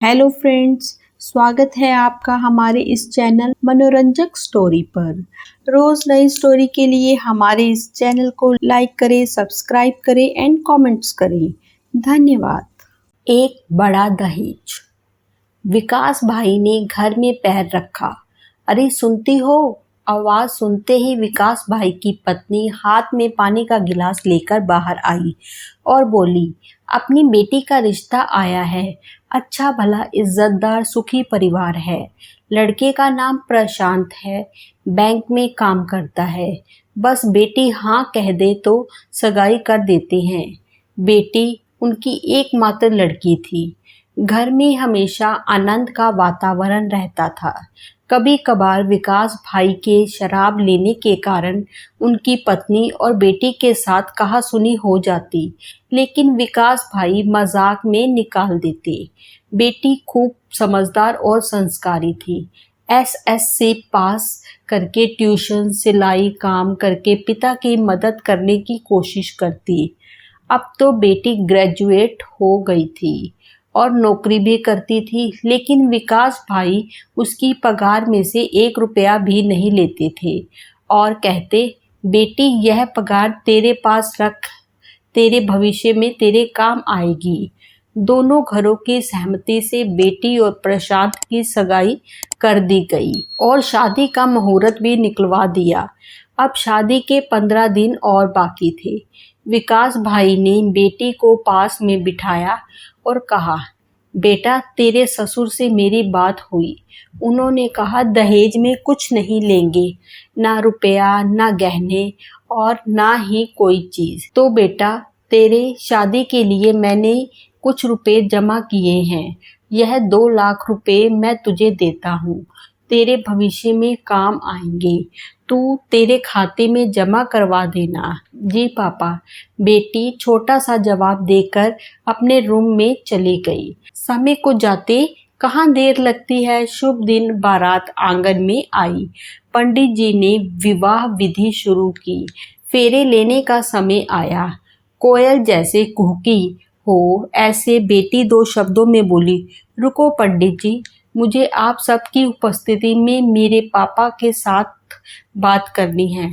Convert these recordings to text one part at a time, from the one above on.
Hello friends, स्वागत है आपका हमारे इस चैनल मनोरंजक स्टोरी पर। रोज नई स्टोरी के लिए हमारे इस चैनल को लाइक करें, सब्सक्राइब करें एंड कमेंट्स करें। धन्यवाद। एक बड़ा दहेज। विकास भाई ने घर में पैर रखा। अरे सुनती हो? आवाज सुनते ही विकास भाई की पत्नी हाथ में पानी का गिलास लेकर बाहर आई और बोली, अपनी बेटी का रिश्ता आया है। अच्छा भला इज्जतदार सुखी परिवार है। लड़के का नाम प्रशांत है, बैंक में काम करता है। बस बेटी हाँ कह दे तो सगाई कर देते हैं। बेटी उनकी एकमात्र लड़की थी। घर में हमेशा आनंद का वातावरण रहता था। कभी कभार विकास भाई के शराब लेने के कारण उनकी पत्नी और बेटी के साथ कहासुनी हो जाती, लेकिन विकास भाई मजाक में निकाल देते। बेटी खूब समझदार और संस्कारी थी। एसएससी पास करके ट्यूशन सिलाई काम करके पिता की मदद करने की कोशिश करती। अब तो बेटी ग्रेजुएट हो गई थी और नौकरी भी करती थी, लेकिन विकास भाई उसकी पगार में से 1 रुपया भी नहीं लेते थे और कहते, बेटी यह पगार तेरे पास रख, तेरे भविष्य में तेरे काम आएगी। दोनों घरों की सहमति से बेटी और प्रशांत की सगाई कर दी गई और शादी का मुहूर्त भी निकलवा दिया। अब शादी के 15 दिन और बाकी थे। विकास भाई ने बेटी को पास में बिठाया और कहा, बेटा तेरे ससुर से मेरी बात हुई। उन्होंने कहा दहेज में कुछ नहीं लेंगे, ना रुपया ना गहने और ना ही कोई चीज। तो बेटा तेरे शादी के लिए मैंने कुछ रुपए जमा किए हैं। यह 2 लाख रुपए मैं तुझे देता हूँ, तेरे भविष्य में काम आएंगे। तू तेरे खाते में जमा करवा देना। जी पापा, बेटी छोटा सा जवाब देकर अपने रूम में चली गई। समय को जाते कहाँ देर लगती है। शुभ दिन बारात आंगन में आई। पंडित जी ने विवाह विधि शुरू की। फेरे लेने का समय आया। कोयल जैसे कुहकी हो ऐसे बेटी 2 शब्दों में बोली, रुको पंडित जी, मुझे आप सबकी उपस्थिति में मेरे पापा के साथ बात करनी है।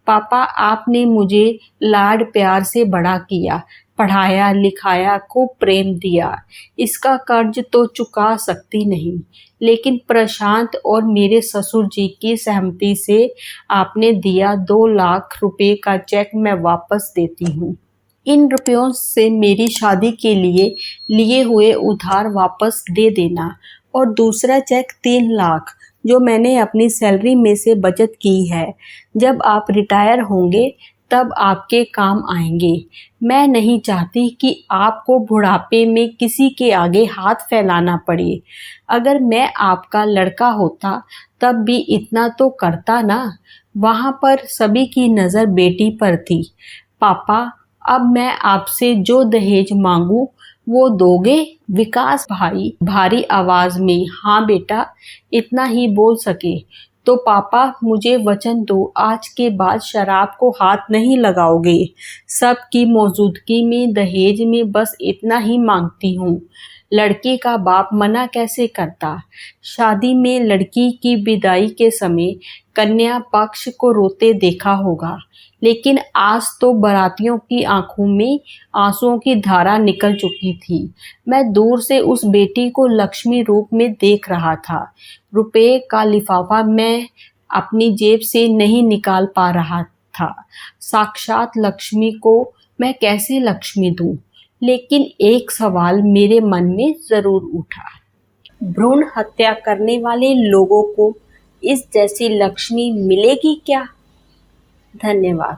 पापा आपने मुझे लाड प्यार से बड़ा किया, पढ़ाया लिखाया, खूब प्रेम दिया। इसका कर्ज तो चुका सकती नहीं, लेकिन प्रशांत और मेरे ससुर जी की सहमति से आपने दिया 2 लाख रुपए का चेक मैं वापस देती हूँ। इन रुपयों से मेरी शादी के लिए हुए उधार वापस दे देना और दूसरा चेक 3 लाख जो मैंने अपनी सैलरी में से बचत की है, जब आप रिटायर होंगे तब आपके काम आएंगे। मैं नहीं चाहती कि आपको बुढ़ापे में किसी के आगे हाथ फैलाना पड़े। अगर मैं आपका लड़का होता तब भी इतना तो करता ना। वहाँ पर सभी की नज़र बेटी पर थी। पापा अब मैं आपसे जो दहेज मांगू वो दोगे? विकास भाई भारी आवाज में हाँ बेटा इतना ही बोल सके। तो पापा मुझे वचन दो, आज के बाद शराब को हाथ नहीं लगाओगे। सबकी मौजूदगी में दहेज में बस इतना ही मांगती हूँ। लड़की का बाप मना कैसे करता? शादी में लड़की की विदाई के समय कन्या पक्ष को रोते देखा होगा, लेकिन आज तो बारातियों की आंखों में आंसुओं की धारा निकल चुकी थी। मैं दूर से उस बेटी को लक्ष्मी रूप में देख रहा था। रुपए का लिफाफा मैं अपनी जेब से नहीं निकाल पा रहा था। साक्षात लक्ष्मी को मैं कैसे लक्ष्मी दूं? लेकिन एक सवाल मेरे मन में जरूर उठा, भ्रूण हत्या करने वाले लोगों को इस जैसी लक्ष्मी मिलेगी क्या? धन्यवाद।